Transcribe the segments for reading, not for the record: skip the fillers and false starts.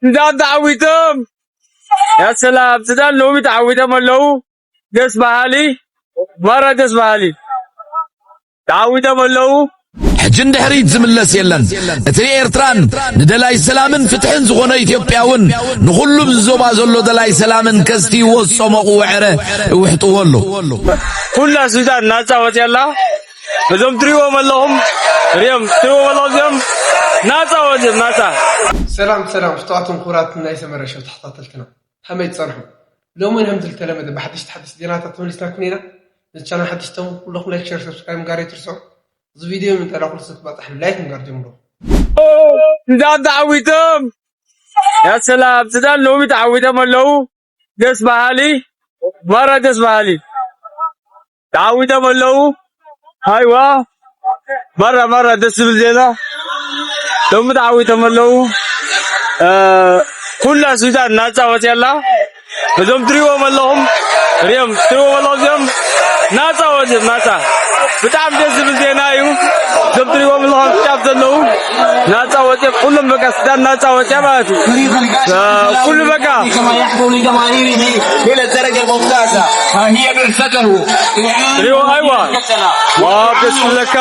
زاد عويتم يا سلام زاد لو متعويتم لو دس بحالي مرة دس بحالي تعويتم لو حجن دحريت زملس يلن اتري إرتران ندلاي سلامن فتحن زغنا إثيوبياون نخلو بزوبا زلو دلاي سلامن كستي وصمقو وعره وحطولو كل سودان ناسا وجلا بزم تريو ملهم ريم تريو ملهم ناسا وجل ناسا سلام شطواتهم خورات نايس مرشو تحت تلتنا هم يتصرحوا لو من هم تلتلمه ده بحدش تحدث دينات تونسنا كنينا نتشانا حدثتهم كلهم لايك شير سبسكرايب قاري ترسو زي فيديو من تلاقوا لسه بطح لايك نقدم له زاد عويتم يا سلام زاد لو متعويتم لو دس بحالي مرة دس بحالي تعويتم لو ايوه مرة دس بالزيادة لو متعويتم لو كل سودان ناسا وجلا بزم تريو ملهم ريم تريو ملهم ناسا وجل ناسا بتعب دس بالزيادة ايوه زم تريو ملهم بتعب زلو ناسا وجل كلهم بقى سودان ناسا وجل كل بقى كما يحكوا لجماهيره إلى الدرجة الممتازة هي مرسته ريو ايوه وبسم لك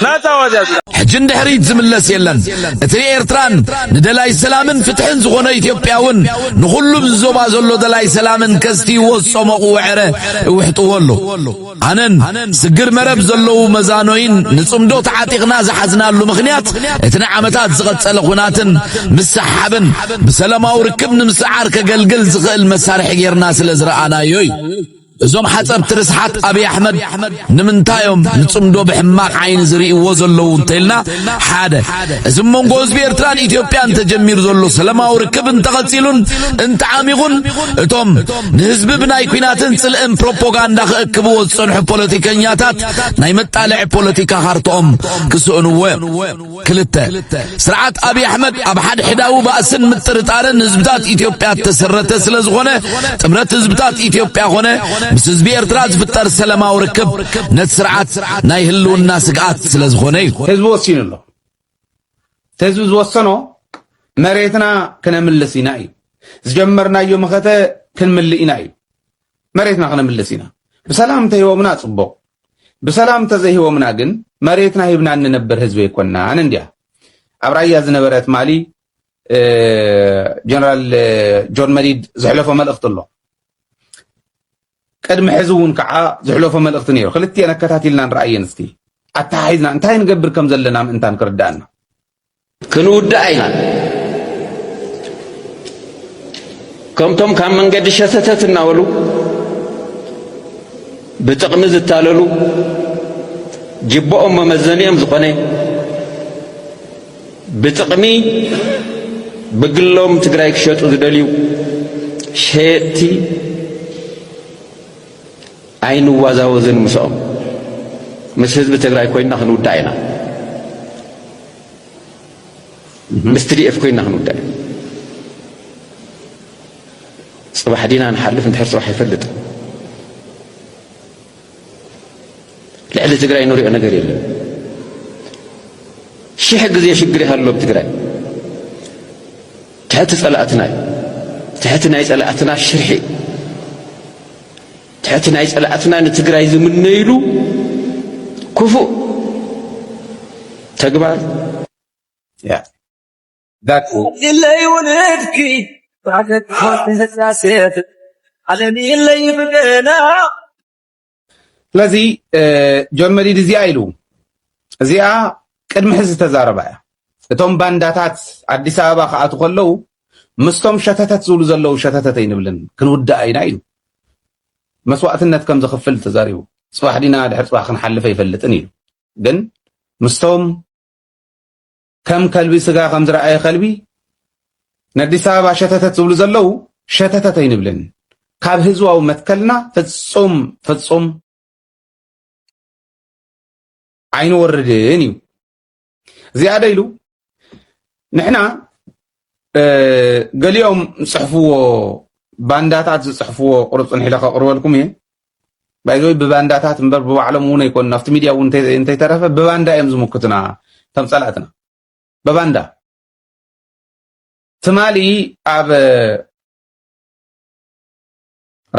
ناسا وجل حجن دحريت زملس يلن اتري إرتران ندلاي سلامن فتحن زغنا إثيوبياون نخلو بزوبا زلو دلاي سلامن كستي وصمقو وعره وحطولو عنن سجر مرب زلو مزانوين نصمدو تعاتقنا زحزنالو مخنيات اتنا عمتات زغتصل خناتن مسحبن بسلاماو ركبن مسعار كقلقل زغل مسارح غيرنا سلازرعنا يوي زوم حسب ترسحات أبي أحمد نمنتايم نصمدو بحماق عين زري وزلو انتلنا حاده زمون غوز بيرتران إثيوبيان تجمير زلو سلما وركب انتغسيلون انت عاميغون اتوم نهزب بناي كويناتن سلئن بروبوغاندا خاكبو وصنح بوليتيكانياتات نايمت على بوليتيكا خارطوم كسؤنوه كلتا سرعات أبي أحمد أبحاد حداو بأسن مترتارن نزبتات إثيوبيا تسرت سلزغونه تمرت نزبتات إثيوبيا غونه مسز بيرتراز فتر سلما وركب نتسرعات نايهلو الناس قات سلزغوني هزبو وسين الله تهزبو وسنو مريتنا كنا ملسينا اي زجمرنا يوم خته كن ملئنا اي مريتنا كنا ملسينا بسلام تهيومنا صبو بسلام تزهيومنا جن مريتنا هيبنا ننبر هزبو يكوننا عنديا ابرايا زنبرت مالي جنرال جون مديد زحلفه ملقت الله قدم حزون كعا زحلوفه ملقت نيرو خلتي انا كتاتيلنا نرايي نستي اتحايزنا انتي نقبر كم زلنا انت نكردانا كنودعينا كمتم كان منقد شتتتنا ولو بتقمز التاللو جبؤهم ممزنيهم زقني بتقمي بقلهم تقرايك شوتو زدليو شيتي عين وازاوزن مسوم مش حزب تقراي كوينا خنودعينا مستري اف كوينا خنودعي صباح دينا نحلف انت حرص راح يفلت لعل تقراي نوري انا قريب شي حق زي شقري هالو بتقراي تحت صلاتنا تحتنا يصلاتنا الشرحي تحتنا يصلاتنا نتقراي زمن نيلو كفو تقبل يا ذاك اللي ولدكي بعدك حساسيت علني اللي بقينا لذي جون مديد زي ايلو زيا قدم حز تزاربا اتوم بانداتات አዲስ አበባ ከአቱ ከለው ምስቶም ሸተተት ዝሉ ዘለው ሸተተት ይንብልን ክንውዳ አይና እዩ መስዋዕትነት ከም ዝኽፍል ተዛሪቡ ጽባሕ ዲና ድሕር ጽባሕ ክንሓልፈ ይፈልጥን እዩ ግን ምስቶም ከም ከልቢ ስጋ ከም ዝረአየ ከልቢ ንአዲስ አበባ ሸተተት ዝብሉ ዘለው ሸተተት ይንብልን ካብ ህዝባዊ መትከልና ፍጹም አይኑ ወርድን እዩ زيادة يلو نحنا قليهم صحفوا بانداتات صحفوا قرص نحلقة قروا لكم هي بايزوي ببانداتات مبر بوعلمون يكون نفط ميديا وانت تعرف بباندا يمزمو كتنا تمثالاتنا بباندا ትማሊ ኣብ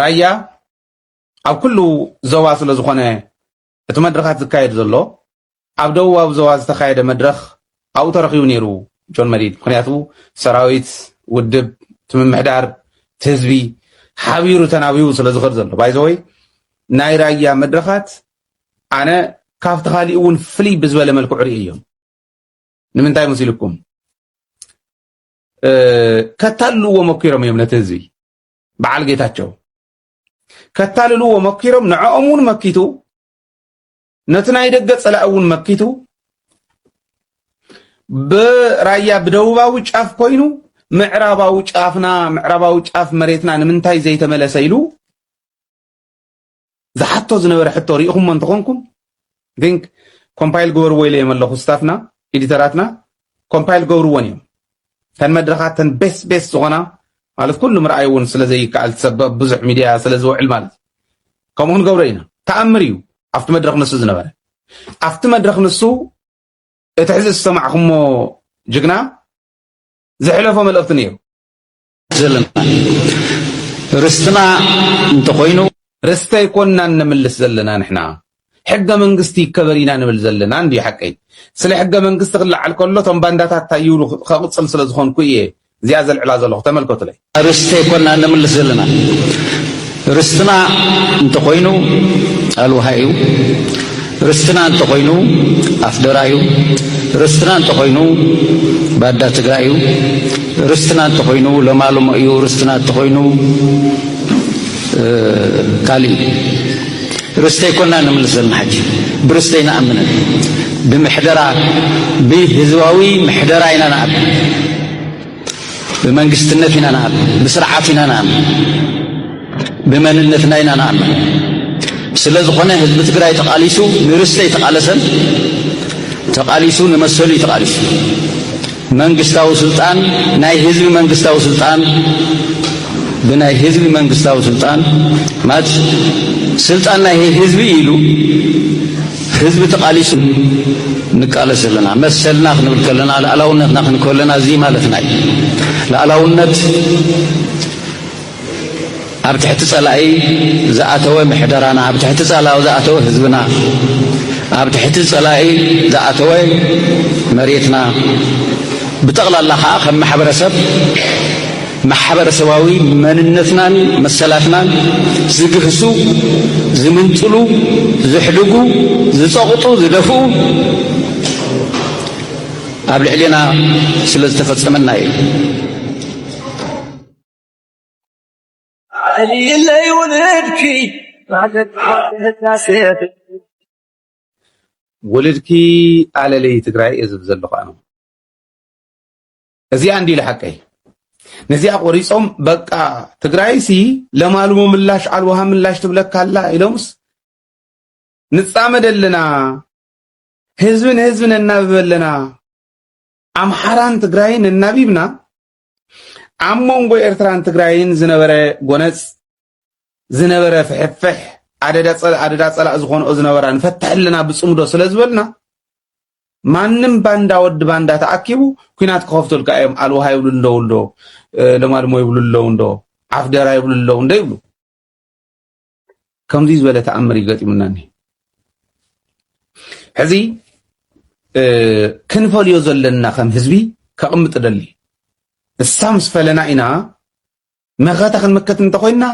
ራያ ኣብ ኩሉ ዞባ ስለ ዝኾነ እቲ መድረኻት ዝካየድ ዘሎ ኣብ ደቡባዊ ዞባ ዝተካየደ መድረኽ ኣብኡ ተረኺቡ ነይሩ ጆን መዲድ ምክንያቱ ሰራዊት ውድብ ትምምሕዳር ህዝቢ ሓቢሩ ተናቢቡ ስለ ዝኽእል ዘሎ ባይዘወይ ናይ ራያ መድረኻት ኣነ ካብቲ ካሊእ እውን ፍልይ ብዝበለ መልክዑ ርኢ እዮም ንምንታይ መሲልኩም ከታልልዎ መኪሮም እዮም ነቲ ህዝቢ በዓል ጌታቸው ከታልልዎ መኪሮም ንዕኦም እውን መኪቱ ነቲ ናይ ደገ ፀላእ እውን መኪቱ ብራያ ብደቡባዊ ጫፍ ኮይኑ ምዕራባዊ ጫፍ መሬትና ንምንታይ ዘይተመለሰ ኢሉ ዝሓቶ ዝነበረ ሕቶ ሪኢኹም እንትኾንኩም ቲንክ ኮምፓይል ገበርዎ ኢለዮም ኣለኹ ስታፍና ኤዲተራትና ኮምፓይል ገበርዎን እዮም ተን መድረኻት ተን ቤስ ዝኾና ማለት ኩሉ ምርኣይ እውን ስለዘይከኣል ትሰበብ ብዙሕ ሚድያ ስለዝውዕል ማለት ከምኡ ክንገብሮ ኢና ተኣምር እዩ ኣብቲ መድረኽ ንሱ ዝነበረ ኣብቲ መድረኽ ንሱ እቲ ሕዚ ዝሰማዕኹሞ ጅግና ዝሕለፎ መልእኽቲ ነይሩ ዘለና ርስትና እንተኮይኑ ርስተ ይኮንና ንምልስ ዘለና ንሕና ሕገ መንግስቲ ይከበር ኢና ንብል ዘለና እንዲ ሓቀይ ስለ ሕገ መንግስቲ ክላዓል ከሎ ቶም ባንዳታት ታይብሉ ከቕፅል ስለ ዝኾንኩ እየ እዚኣ ዘልዕላ ዘለኹ ተመልከቱለይ ርስተ ይኮንና ንምልስ ዘለና ርስትና እንተኮይኑ ኣልውሃ እዩ ርስትና እንተኮይኑ ኣፍደራ እዩ ርስትና እንተኮይኑ ባዳ ትግራይ እዩ ርስትና እንተኮይኑ ለማሎሞ እዩ ርስትና እንተኮይኑ ካሊእ ርስተይ ኮና ንምልስ ዘለና ሕጂ ብርስተይ ንኣምን ብምሕደራ ብህዝባዊ ምሕደራ ኢና ንኣምን ብመንግስትነት ኢና ንኣምን ብስርዓት ኢና ንኣምን ብመንነትና ኢና ንኣምን ስለ ዝኾነ ህዝቢ ትግራይ ተቃሊሱ ንርስተይ ተቃለሰን ተቃሊሱ ንመሰሉ ተቃሊሱ መንግስታዊ ስልጣን ናይ ህዝቢ መንግስታዊ ስልጣን ብናይ ህዝቢ መንግስታዊ ስልጣን ማለት ስልጣን ናይ ህዝቢ ኢሉ ህዝቢ ተቃሊሱ ንቃለስ ዘለና መሰልና ክንብል ከለና ላዕላውነትና ክንከለና እዚ ማለትና እዩ ላዕላውነት ኣብ ትሕቲ ጸላኢ ዝኣተወ ምሕደራና ኣብ ትሕቲ ጸላኢ ዝኣተወ ህዝብና ኣብ ትሕቲ ጸላኢ ዝኣተወ መሬትና ብጠቕላላ ከዓ ከም ማሕበረሰባዊ መንነትናን መሰላትናን ዝግህሱ ዝምንጥሉ ዝሕድጉ ዝፀቕጡ ዝደፍኡ ኣብ ልዕሊና ስለ ዝተፈፀመና እዩ علي ولدكي بعدك حساسيت ወለድኪ ኣለለይ ትግራይ እዝብ ዘለኹ ኣነ እዚኣ እንዲ ለሓቀይ ነዚኣ ቆሪፆም በቃ ትግራይሲ ለማልሞ ምላሽ ኣልዋሃ ምላሽ ትብለካላ ኢሎምስ ንፃመደለና ህዝብን እናብበለና ኣምሓራን ትግራይን እናቢብና ኣብ መንጎ ኤርትራን ትግራይን ዝነበረ ጎነፅ ዝነበረ ፍሕፍሕ ኣደዳ ፀላእ ዝኾነኦ ዝነበራ ንፈትሐለና ብፅሙዶ ስለ ዝበልና ማንም ባንዳ ወዲ ባንዳ ተኣኪቡ ኩናት ክኸፍተልካ እዮም ኣልዋሃ ይብሉ እንደውልዶ ለማልሞ ይብሉ ኣለውንዶ ዓፍደራ ይብሉ ኣለውንዶ ይብሉ ከምዚ ዝበለ ተኣምር ይገጢሙናኒ ሕዚ ክንፈልዮ ዘለና ከም ህዝቢ ከቕምጥ ደሊ እሳም ስፈለና ኢና መኸተ ክንምከት እንተኮይንና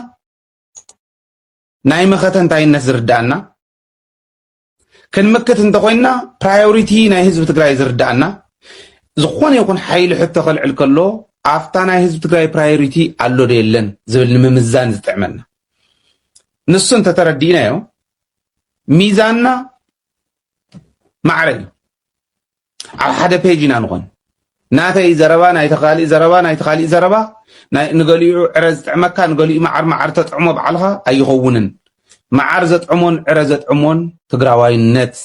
ናይ መኸተ እንታይነት ዝርዳእና ክንምከት እንተኮይንና ፕራዮሪቲ ናይ ህዝቢ ትግራይ ዝርዳእና ዝኾነ ይኹን ሓይሊ ሕቶ ከልዕል ከሎ ኣፍታ ናይ ህዝቢ ትግራይ ፕራዮሪቲ ኣሎ ዶ የለን ዝብል ንምምዛን ዝጥዕመና ንሱ እንተተረዲእናዮ ሚዛንና ማዕረ እዩ ኣብ ሓደ ፔጅ ኢና ንኾን ናተይ ዘረባ ናይቲ ካሊእ ዘረባ ናይቲ ካሊእ ዘረባ ንገሊኡ ዕረ ዝጥዕመካ ንገሊኡ መዓር ተጥዕሞ በዓልኻ ኣይኸውንን መዓር ዘጥዕሞን ዕረ ዘጥዕሞን ትግራዋይነት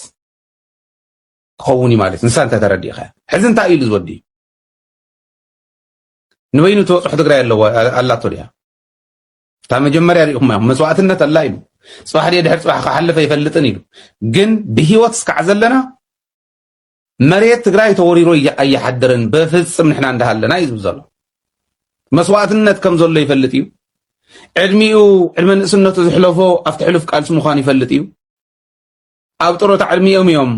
ክኸውን እዩ ማለት ንሳ እንተተረዲእኻ ሕዚ እንታይ ኢሉ ዝወዲ ንበይኑ ተወፅሑ ትግራይ ኣለዎ ኣላቶ ድያ እታ መጀመርያ ሪኢኹም ኢኹም መስዋዕትነት ኣላ ኢሉ ፅባሕ ድየ ድሕሪ ፅባሕ ክሓልፈ ይፈልጥን ኢሉ ግን ብሂወት እስካዕ ዘለና መሬት ትግራይ ተወሪሮ ኣይሓድርን በፍፅም ንሕና እንዳሃለና እዩ ዝብል ዘሎ መስዋዕትነት ከም ዘሎ ይፈልጥ እዩ ዕድሚኡ ዕድመ ንእስነቱ ዝሕለፎ ኣብቲ ሕሉፍ ቃልሲ ምዃኑ ይፈልጥ እዩ ኣብ ጥሮታ ዕድሚኦም እዮም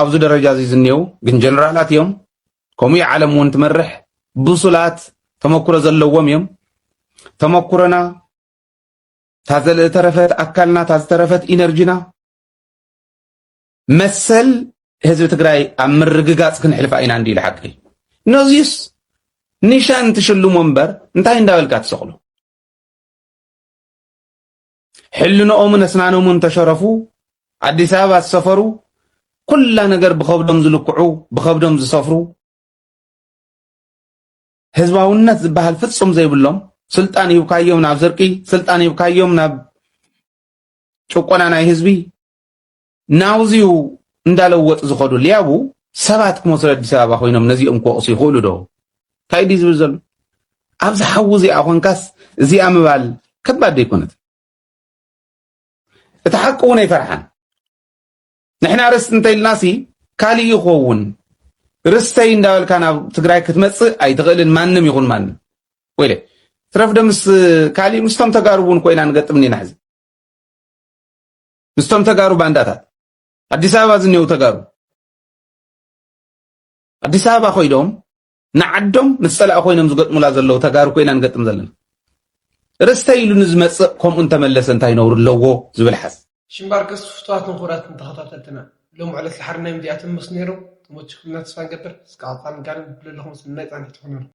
ኣብዚ ደረጃ እዚ ዝኔው ግን ጀነራላት እዮም ከምኡ ዓለም እውን ትመርሕ ብሱላት ተመኩሮ ዘለዎም እዮም ተመኩሮና ተረፈት ኣካልና ተረፈት ኢነርጂና መሰል ህዝቢ ትግራይ ኣብ ምርግጋጽ ክንሕልፋ ኢና እንዲ ልሓቂ ነዚስ ኒሻን ትሽልሙ እምበር እንታይ እንዳበልካ ትሰቕሉ ሕልንኦምን ኣስናኖምን ተሸረፉ አዲስ አበባ ዝሰፈሩ ኩላ ነገር ብኸብዶም ዝልክዑ ብኸብዶም ዝሰፍሩ ህዝባውነት ዝበሃል ፍጹም ዘይብሎም ስልጣን ይብካዮም ናብ ዘርቂ ስልጣን ይብካዮም ናብ ጭቆና ናይ ህዝቢ ናውዚው እንዳለወጥ ዝኸዱ ሊያቡ ሰባት ክመስሉ አዲስ አበባ ኮይኖም ነዚኦም ክወቅሱ ይኽእሉ ዶ ታይዲ ዝብል ዘሎ ኣብዚ ሓዊ እዚኣ ኮንካስ እዚኣ ምባል ከባድ ኣይኮነት እቲ ሓቂ እውን ኣይፈርሓን ንሕና ርስቲ እንተኢልናሲ ካሊእ ይኸውን ርስተይ እንዳበልካ ናብ ትግራይ ክትመጽእ ኣይትኽእልን ማንም ይኹን ማንም ወይለ ትረፍ ደምስ ካሊእ ምስቶም ተጋሩ እውን ኮይና ንገጥምኒ ናሕዚ ምስቶም ተጋሩ ባንዳታት አዲስ አበባ ዝኔው ተጋሩ አዲስ አበባ ኮይዶም ንዓዶም ምስ ፀላእ ኮይኖም ዝገጥሙላ ዘለው ተጋሩ ኮይና ንገጥም ዘለና ርስተይ ኢሉ ንዝመጽእ ከምኡ እንተመለሰ እንታይ ነውሩ ኣለዎ ዝብል ሓስ ሽምባርከስ ፍትዋትን ኩራትን ተኸታተልትና ሎም ዕለት ዝሓርናይ ሚድያትን ምስ ነይሩ ተመችኩልና ተስፋ ንገብር እስካብ ቃል ጋር ብለለኹም ስናይ ጻንሒት ትኾኑ